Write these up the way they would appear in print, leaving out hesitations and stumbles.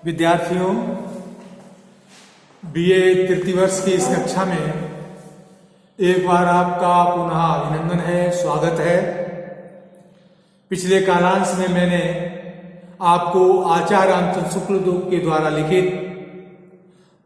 विद्यार्थियों, बीए तृतीय वर्ष की इस कक्षा में एक बार आपका पुनः अभिनंदन है, स्वागत है। पिछले कालांश में मैंने आपको आचार्य रामचंद्र शुक्ल के द्वारा लिखित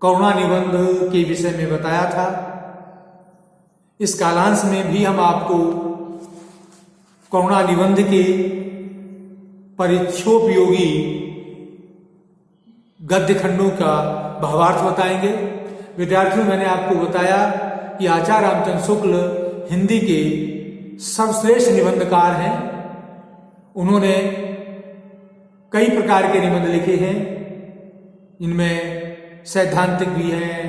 करुणा निबंध के विषय में बताया था। इस कालांश में भी हम आपको करुणा निबंध के परीक्षोपयोगी गद्य खंडों का भावार्थ बताएंगे। विद्यार्थियों, मैंने आपको बताया कि आचार्य रामचंद्र शुक्ल हिंदी के सर्वश्रेष्ठ निबंधकार हैं। उन्होंने कई प्रकार के निबंध लिखे हैं, इनमें सैद्धांतिक भी हैं,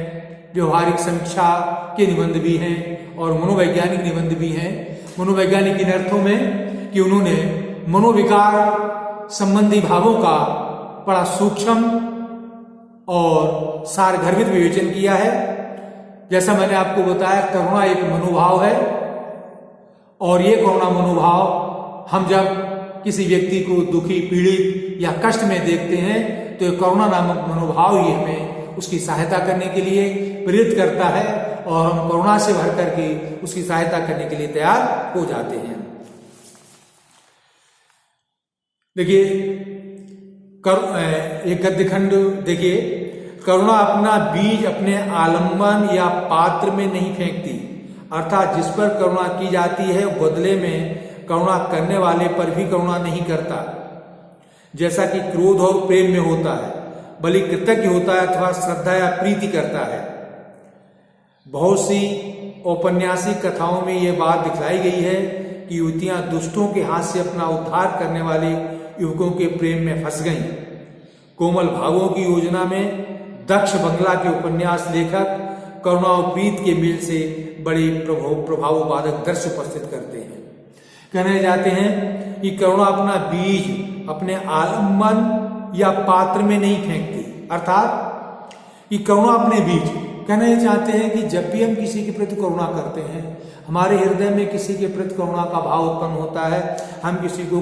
व्यवहारिक समीक्षा के निबंध भी हैं और मनोवैज्ञानिक निबंध भी हैं। मनोवैज्ञानिक इन अर्थों में कि उन्होंने मनोविकार संबंधी भावों का बड़ा सूक्ष्म और सारगर्भित विवेचन किया है। जैसा मैंने आपको बताया, करुणा एक मनोभाव है और ये करुणा मनोभाव हम जब किसी व्यक्ति को दुखी, पीड़ित या कष्ट में देखते हैं तो ये करुणा नामक मनोभाव ही हमें उसकी सहायता करने के लिए प्रेरित करता है और हम करुणा से भर करके उसकी सहायता करने के लिए तैयार हो जाते हैं। देखिए, एक गद्य खंड देखिए, करुणा अपना बीज अपने आलंबन या पात्र में नहीं फेंकती, अर्थात जिस पर करुणा की जाती है बदले में करुणा करने वाले पर भी करुणा नहीं करता, जैसा कि क्रोध और प्रेम में होता है, बल्कि कृतज्ञ होता है अथवा श्रद्धा या प्रीति करता है। बहुत सी औपन्यासिक कथाओं में यह बात दिखलाई गई है कि युवतियां दुष्टों के हाथ से अपना उद्धार करने वाले युवकों के प्रेम में फंस गईं। कोमल भावों की योजना में दक्ष बंगला के उपन्यास लेखक करुणा और प्रीत के मेल से बड़े प्रभाववादक दृश्य उपस्थित करते हैं। कहने जाते हैं कि करुणा अपना बीज अपने आलम्बन या पात्र में नहीं फेंकती, अर्थात कि करुणा अपने बीज, कहना ये चाहते हैं कि जब भी हम किसी के प्रति करुणा करते हैं, हमारे हृदय में किसी के प्रति करुणा का भाव उत्पन्न होता है, हम किसी को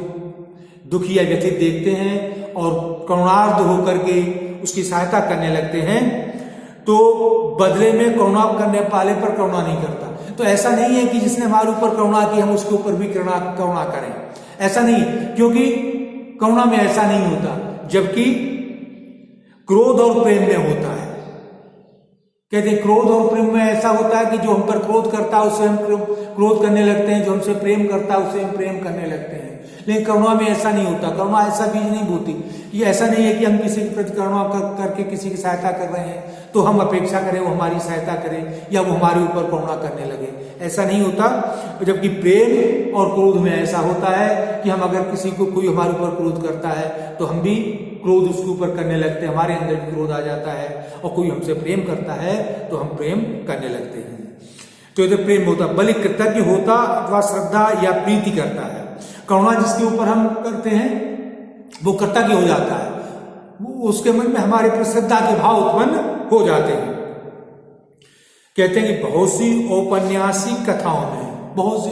दुखी या व्यथित देखते हैं और करुणार्ध होकर के उसकी सहायता करने लगते हैं, तो बदले में करुणा करने वाले पर करुणा नहीं करता। तो ऐसा नहीं है कि जिसने हमारे ऊपर करुणा की हम उसके ऊपर भी करुणा करें, ऐसा नहीं, क्योंकि करुणा में ऐसा नहीं होता, जबकि क्रोध और प्रेम में होता है। कहते हैं क्रोध और प्रेम में ऐसा होता है कि जो हम पर क्रोध करता है उससे हम क्रोध करने लगते हैं, जो हमसे प्रेम करता है उससे हम प्रेम करने लगते हैं। लेकिन करुणा में ऐसा नहीं होता। करुणा ऐसा बीज नहीं बोती। ये ऐसा नहीं है कि हम किसी के प्रति करुणा करके किसी की सहायता कर रहे हैं तो हम अपेक्षा करें वो हमारी सहायता करें या वो हमारे ऊपर करुणा करने लगे, ऐसा नहीं होता। जबकि प्रेम और क्रोध में ऐसा होता है कि हम अगर किसी को कोई हमारे ऊपर क्रोध करता है तो हम भी क्रोध उसके ऊपर करने लगते हैं, हमारे अंदर भी क्रोध आ जाता है, और कोई हमसे प्रेम करता है तो हम प्रेम करने लगते हैं। तो ये प्रेम होता, बल्कि कृतज्ञ होता अथवा श्रद्धा या प्रीति करता है। करुणा जिसके ऊपर हम करते हैं वो कृतज्ञ हो जाता है, उसके मन में हमारे प्रति श्रद्धा के भाव उत्पन्न हो जाते हैं। कहते हैं कि बहुत सी औपन्यासिक कथाओं में, बहुत सी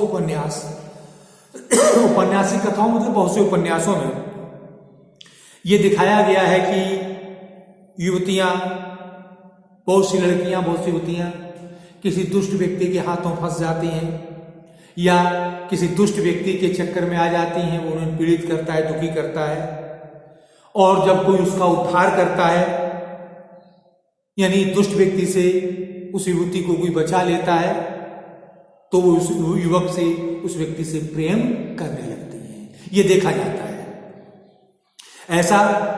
औपन्यासिक कथाओं मतलब बहुत से उपन्यासों में ये दिखाया गया है कि युवतियां, बहुत सी लड़कियां, बहुत सी युवतियां किसी दुष्ट व्यक्ति के हाथों फंस जाती हैं या किसी दुष्ट व्यक्ति के चक्कर में आ जाती हैं, वो उन्हें पीड़ित करता है, दुखी करता है, और जब कोई उसका उद्धार करता है, यानी दुष्ट व्यक्ति से उस युवती को कोई बचा लेता है, तो वो उस युवक से, उस व्यक्ति से प्रेम करने लगती है। ये देखा जाता है। ऐसा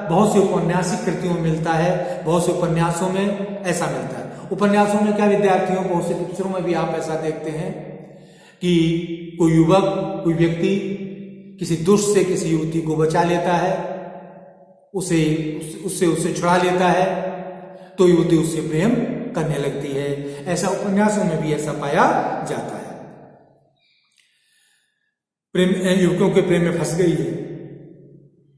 बहुत से उपन्यासिक कृतियों में मिलता है, बहुत से उपन्यासों में ऐसा मिलता है। उपन्यासों में क्या विद्यार्थियों, बहुत से पिक्चरों में भी आप ऐसा देखते हैं कि कोई युवक, कोई व्यक्ति किसी दुष्ट से किसी युवती को बचा लेता है, उससे छुड़ा लेता है, तो युवती उससे प्रेम करने लगती है। ऐसा उपन्यासों में भी ऐसा पाया जाता है। प्रेम, युवकों के प्रेम में फंस गई है।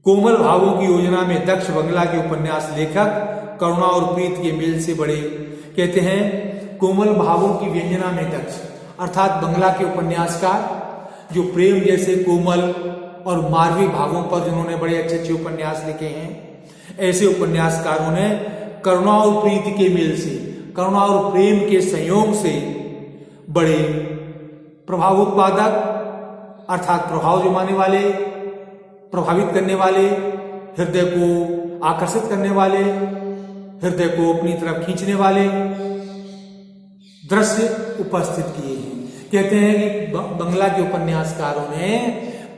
कोमल भावों की योजना में दक्ष बंगला के उपन्यास लेखक करुणा और प्रीत के मेल से बड़े, कहते हैं कोमल भावों की व्यंजना में दक्ष, अर्थात बंगला के उपन्यासकार जो प्रेम जैसे कोमल और मानवीय भावों पर जिन्होंने बड़े अच्छे अच्छे उपन्यास लिखे हैं, ऐसे उपन्यासकारों ने करुणा और प्रीति के मेल से, करुणा और प्रेम के संयोग से बड़े प्रभाव उत्पादक अर्थात प्रभाव जमाने वाले, प्रभावित करने वाले, हृदय को आकर्षित करने वाले, हृदय को अपनी तरफ खींचने वाले दृश्य उपस्थित किए हैं। कहते हैं कि बंगला के उपन्यासकारों ने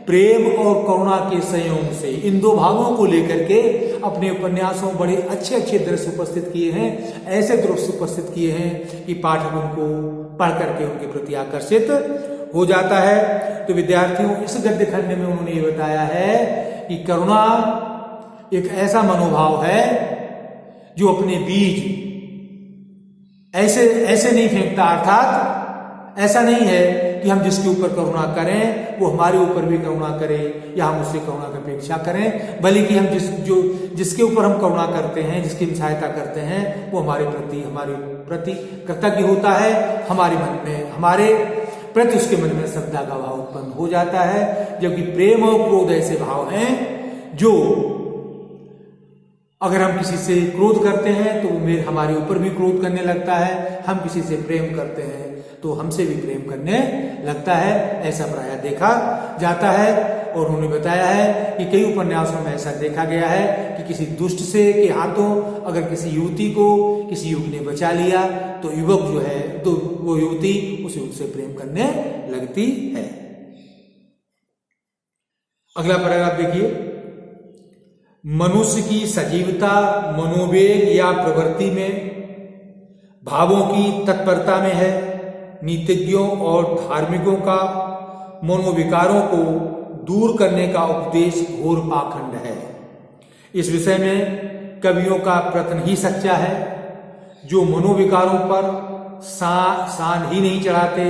प्रेम और करुणा के संयोग से इन दो भावों को लेकर के अपने उपन्यासों में बड़े अच्छे अच्छे दृश्य उपस्थित किए हैं। ऐसे दृश्य उपस्थित किए हैं कि पाठक उनको पढ़ करके उनके प्रति आकर्षित हो जाता है। तो विद्यार्थियों, इस गद्य खंड में उन्होंने ये बताया है कि करुणा एक ऐसा मनोभाव है जो अपने बीज ऐसे नहीं फेंकता, अर्थात ऐसा नहीं है कि हम जिसके ऊपर करुणा करें वो हमारे ऊपर भी करुणा करे या हम उससे करुणा की अपेक्षा करें, बल्कि हम जिसके ऊपर हम करुणा करते हैं, जिसकी हम सहायता करते हैं, वो हमारे प्रति कृतज्ञ होता है, हमारे मन में, हमारे प्रति उसके मन में श्रद्धा का भाव उत्पन्न हो जाता है। जबकि प्रेम और क्रोध ऐसे भाव हैं जो अगर हम किसी से क्रोध करते हैं तो वो हमारे ऊपर भी क्रोध करने लगता है, हम किसी से प्रेम करते हैं तो हमसे भी प्रेम करने लगता है, ऐसा प्रायः देखा जाता है। और उन्होंने बताया है कि कई उपन्यासों में ऐसा देखा गया है कि किसी दुष्ट से के हाथों अगर किसी युवती को किसी युवक ने बचा लिया तो युवक जो है तो वो युवती उस युवक से प्रेम करने लगती है। अगला पैराग्राफ देखिए, मनुष्य की सजीवता मनोवेग या प्रवृत्ति में, भावों की तत्परता में है। नीतिज्ञों और धार्मिकों का मनोविकारों को दूर करने का उपदेश घोर पाखंड है। इस विषय में कवियों का प्रयत्न ही सच्चा है, जो मनोविकारों पर सान ही नहीं चढ़ाते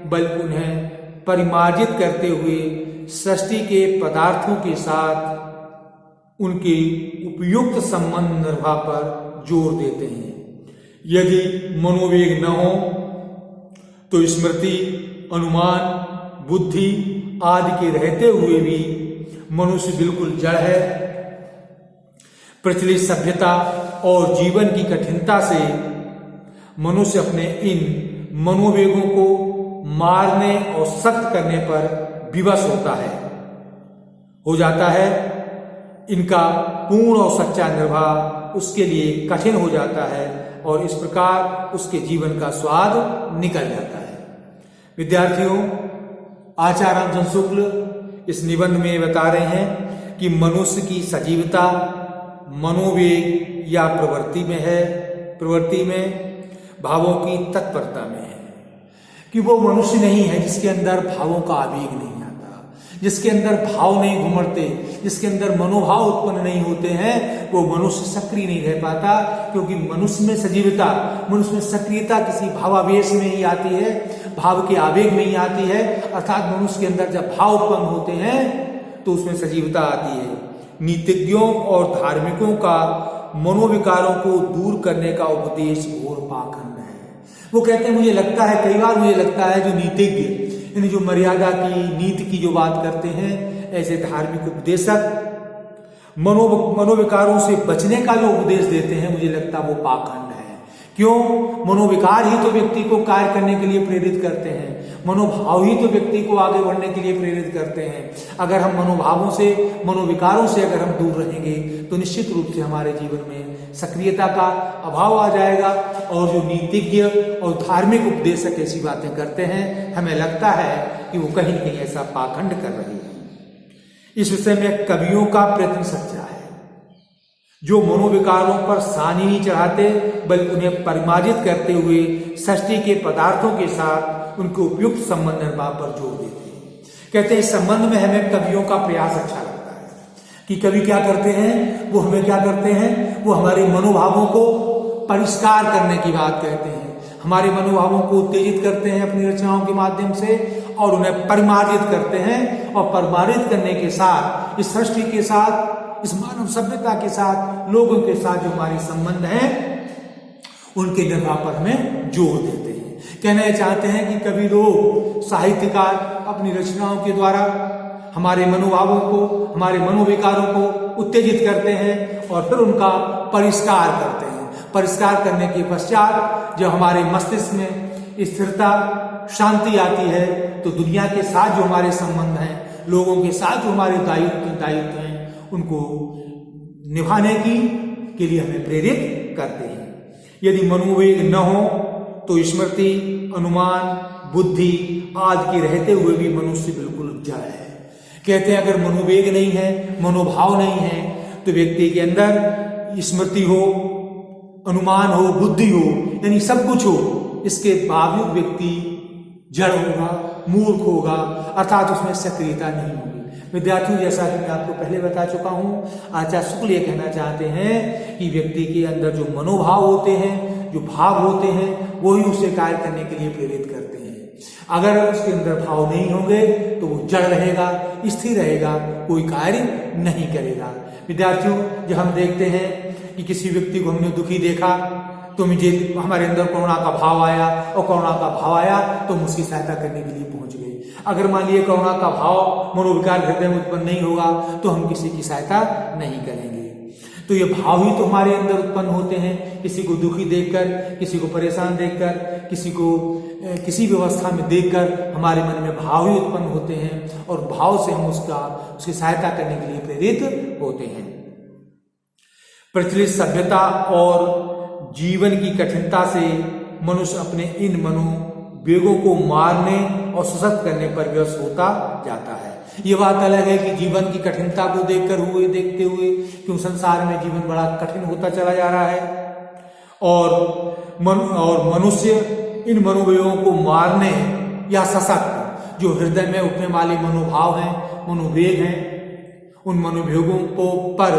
बल्कि उन्हें परिमार्जित करते हुए सृष्टि के पदार्थों के साथ उनके उपयुक्त संबंध निर्वाह पर जोर देते हैं। यदि मनोवेग न हो तो स्मृति, अनुमान, बुद्धि आदि के रहते हुए भी मनुष्य बिल्कुल जड़ है। प्रचलित सभ्यता और जीवन की कठिनता से मनुष्य अपने इन मनोवेगों को मारने और सख्त करने पर विवश हो जाता है। इनका पूर्ण और सच्चा निर्वाह उसके लिए कठिन हो जाता है और इस प्रकार उसके जीवन का स्वाद निकल जाता है। विद्यार्थियों, आचार्य रामचंद्र शुक्ल इस निबंध में बता रहे हैं कि मनुष्य की सजीवता मनोवेग या प्रवृत्ति में है, प्रवृत्ति में भावों की तत्परता में है, कि वो मनुष्य नहीं है जिसके अंदर भावों का आवेग नहीं आता, जिसके अंदर भाव नहीं घुमड़ते, जिसके अंदर मनोभाव उत्पन्न नहीं होते हैं, वो मनुष्य सक्रिय नहीं रह पाता। क्योंकि मनुष्य में सजीवता, मनुष्य में सक्रियता किसी भावावेश में ही आती है, भाव के आवेग में ही आती है। अर्थात मनुष्य के अंदर जब भाव उत्पन्न होते हैं तो उसमें सजीवता आती है। नीतिज्ञों और धार्मिकों का मनोविकारों को दूर करने का उपदेश घोर पाखंड है। वो कहते हैं, मुझे लगता है, कई बार मुझे लगता है जो नीतिज्ञ यानी जो मर्यादा की, नीति की जो बात करते हैं, ऐसे धार्मिक उपदेशक मनोविकारों से बचने का जो उपदेश देते हैं, मुझे लगता है वो पाखंड है। क्यों? मनोविकार ही तो व्यक्ति को कार्य करने के लिए प्रेरित करते हैं, मनोभाव ही तो व्यक्ति को आगे बढ़ने के लिए प्रेरित करते हैं। अगर हम मनोभावों से, मनोविकारों से अगर हम दूर रहेंगे तो निश्चित रूप से हमारे जीवन में सक्रियता का अभाव आ जाएगा। और जो नीतिज्ञ और धार्मिक उपदेशक ऐसी बातें करते हैं, हमें लगता है कि वो कहीं न कहीं ऐसा पाखंड कर रहे हैं। इस विषय में कवियों का प्रयत्न सच्चा है, जो मनोविकारों पर सानी नहीं चढ़ाते बल्कि उन्हें परिमार्जित करते हुए सृष्टि के पदार्थों के साथ उनके उपयुक्त संबंध निर्वाह पर जोर देते हैं। कहते हैं, इस संबंध में हमें कवियों का प्रयास अच्छा लगता है कि कवि क्या करते हैं, वो हमें क्या करते हैं, वो हमारे मनोभावों को परिष्कार करने की बात कहते हैं, हमारे मनोभावों को उत्तेजित करते हैं अपनी रचनाओं के माध्यम से और उन्हें परिमार्जित करते हैं। और परिमार्जित करने के साथ इस सृष्टि के साथ, इस मानव सभ्यता के साथ, लोगों के साथ जो हमारे संबंध हैं उनके निर्वाह पर हमें जोर देते हैं। कहना चाहते हैं कि कवि लोग, साहित्यकार अपनी रचनाओं के द्वारा हमारे मनोभावों को, हमारे मनोविकारों को उत्तेजित करते हैं और फिर उनका परिष्कार करते हैं। परिष्कार करने के पश्चात जब हमारे मस्तिष्क में स्थिरता, शांति आती है तो दुनिया के साथ जो हमारे संबंध हैं, लोगों के साथ जो हमारे दायित्व हैं, उनको निभाने के लिए हमें प्रेरित करते हैं। यदि मनोवेग न हो तो स्मृति, अनुमान, बुद्धि आदि के रहते हुए भी मनुष्य बिल्कुल जड़ है। कहते हैं अगर मनोवेग नहीं है, मनोभाव नहीं है, तो व्यक्ति के अंदर स्मृति हो, अनुमान हो, बुद्धि हो, यानी सब कुछ हो, इसके बावजूद व्यक्ति जड़ होगा, मूर्ख होगा, अर्थात उसमें सक्रियता नहीं होगी। विद्यार्थियों, जैसा कि मैं आपको पहले बता चुका हूं, आचार्य शुक्ल ये कहना चाहते हैं कि व्यक्ति के अंदर जो मनोभाव होते हैं, जो भाव होते हैं, वो ही उसे कार्य करने के लिए प्रेरित करते हैं। अगर उसके अंदर भाव नहीं होंगे तो वो जड़ रहेगा, स्थिर रहेगा, कोई कार्य नहीं करेगा। विद्यार्थियों, जब हम देखते हैं कि किसी व्यक्ति को हमने दुखी देखा तो मुझे हमारे अंदर करुणा का भाव आया, और करुणा का भाव आया तो हम उसकी सहायता करने के लिए पहुंच गए। अगर मान लीजिए करुणा का भाव, मनोविकार हृदय में उत्पन्न नहीं होगा तो हम किसी की सहायता नहीं करेंगे। तो ये भाव ही तो हमारे अंदर उत्पन्न होते हैं। किसी को दुखी देखकर, किसी को परेशान देखकर, किसी को किसी व्यवस्था में देखकर हमारे मन में भाव ही उत्पन्न होते हैं, और भाव से हम उसकी सहायता करने के लिए प्रेरित होते हैं। प्रचलित सभ्यता और जीवन की कठिनता से मनुष्य अपने इन मनोवेगों को मारने और सशक्त करने पर विवश होता जाता है। ये बात अलग है कि जीवन की कठिनता को देखते हुए क्यों संसार में जीवन बड़ा कठिन होता चला जा रहा है, और मनुष्य इन मनोवेगों को मारने या सशक्त, जो हृदय में उठने वाले मनोभाव हैं, मनोवेग हैं, उन मनोवेगों को पर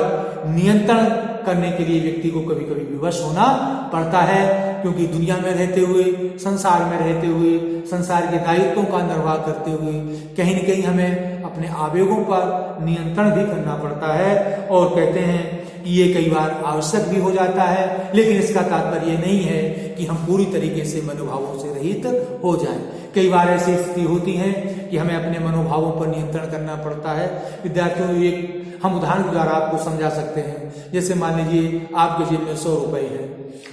नियंत्रण करने के लिए व्यक्ति को कभी कभी विवश होना पड़ता है, क्योंकि दुनिया में रहते हुए, संसार में रहते हुए, संसार के दायित्वों का निर्वाह करते हुए कहीं न कहीं हमें अपने आवेगों पर नियंत्रण भी करना पड़ता है। और कहते हैं कि ये कई बार आवश्यक भी हो जाता है, लेकिन इसका तात्पर्य नहीं है कि हम पूरी तरीके से मनोभावों से रहित हो जाएं। कई बार ऐसी स्थिति होती है कि हमें अपने मनोभावों पर नियंत्रण करना पड़ता है। विद्यार्थियों, एक हम उदाहरण के द्वारा आपको समझा सकते हैं। जैसे मान लीजिए आपके जेब में 100 रुपए है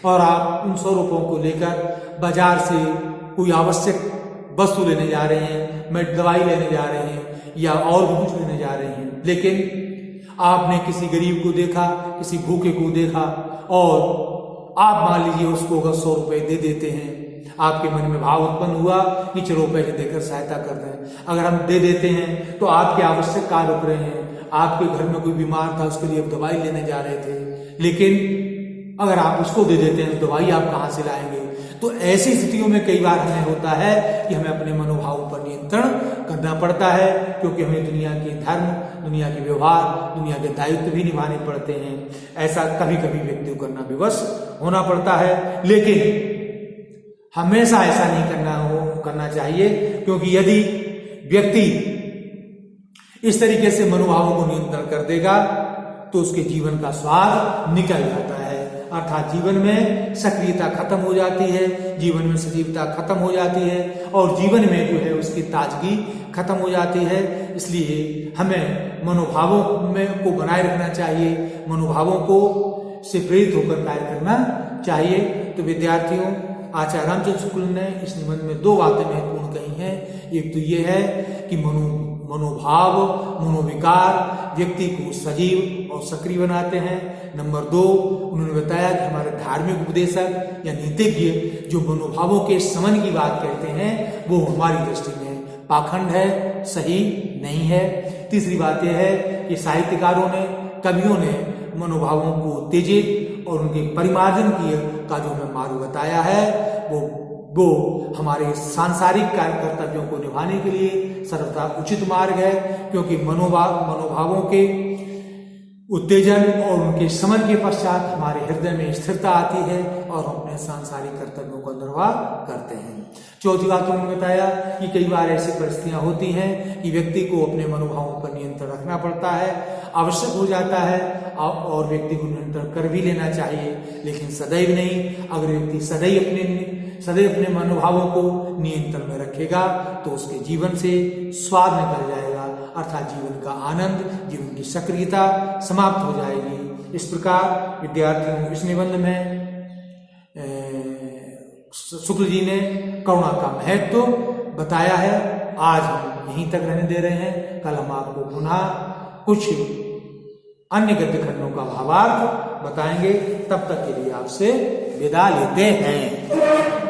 और आप उन 100 रुपयों को लेकर बाजार से कोई आवश्यक वस्तु लेने जा रहे हैं, दवाई लेने जा रहे हैं या और भी कुछ लेने जा रहे हैं, लेकिन आपने किसी गरीब को देखा, किसी भूखे को देखा, और आप मान लीजिए उसको अगर 100 रुपए दे देते हैं, आपके मन में भाव उत्पन्न हुआ कि चलो पैसे देकर सहायता कर दें। अगर हम दे देते हैं तो आपके आवश्यक कार्य रुक रहे हैं, आपके घर में कोई बीमार था, उसके लिए आप दवाई लेने जा रहे थे, लेकिन अगर आप उसको दे देते हैं तो दवाई आप कहाँ से लाएंगे। तो ऐसी स्थितियों में कई बार हमें होता है कि हमें अपने मनोभावों पर नियंत्रण करना पड़ता है, क्योंकि हमें दुनिया के धर्म, दुनिया के व्यवहार, दुनिया के दायित्व भी निभाने पड़ते हैं। ऐसा कभी कभी व्यक्ति को करना विवश होना पड़ता है, लेकिन हमेशा ऐसा नहीं करना चाहिए, क्योंकि यदि व्यक्ति इस तरीके से मनोभावों को नियंत्रण कर देगा तो उसके जीवन का स्वाद निकल जाता है, अर्थात जीवन में सक्रियता खत्म हो जाती है, जीवन में सजीवता खत्म हो जाती है, और जीवन में जो है उसकी ताजगी खत्म हो जाती है। इसलिए हमें मनोभावों को बनाए रखना चाहिए, मनोभावों को से प्रेरित होकर कार्य करना चाहिए। तो विद्यार्थियों, आचार्य रामचंद्र शुक्ल ने इस निबंध में 2 बातें महत्वपूर्ण कही हैं। एक तो ये है कि मनोभाव, मनोविकार व्यक्ति को सजीव और सक्रिय बनाते हैं। नंबर 2, उन्होंने बताया कि हमारे धार्मिक उपदेशक या नीतिज्ञ जो मनोभावों के समन की बात कहते हैं, वो हमारी दृष्टि में पाखंड है, सही नहीं है। तीसरी बात यह है कि साहित्यकारों ने, कवियों ने मनोभावों को उत्तेजित और उनके परिमार्जन का जो हमें मार्ग बताया है, वो हमारे सांसारिक कार्य कर्तव्यों को निभाने के लिए सर्वथा उचित मार्ग है, क्योंकि मनोभावों के उत्तेजन और उनके समन के पश्चात हमारे हृदय में स्थिरता आती है और हम अपने सांसारिक कर्तव्यों का निर्वाह करते हैं। चौथी बात उन्होंने बताया कि कई बार ऐसी परिस्थितियां होती हैं कि व्यक्ति को अपने मनोभावों पर नियंत्रण रखना पड़ता है, आवश्यक हो जाता है, और व्यक्ति को नियंत्रण कर भी लेना चाहिए, लेकिन सदैव नहीं। अगर व्यक्ति सदैव अपने मनोभावों को नियंत्रण में रखेगा तो उसके जीवन से स्वाद निकल जाएगा, अर्थात जीवन का आनंद, जीवन की सक्रियता समाप्त हो जाएगी। इस प्रकार विद्यार्थियों इस निबंध में शुक्ल जी ने करुणा का महत्व बताया है। आज हम यहीं तक रहने दे रहे हैं। कल हम आपको पुनः कुछ अन्य गद्य खंडों का भावार्थ बताएंगे। तब तक के लिए आपसे विदा लेते हैं।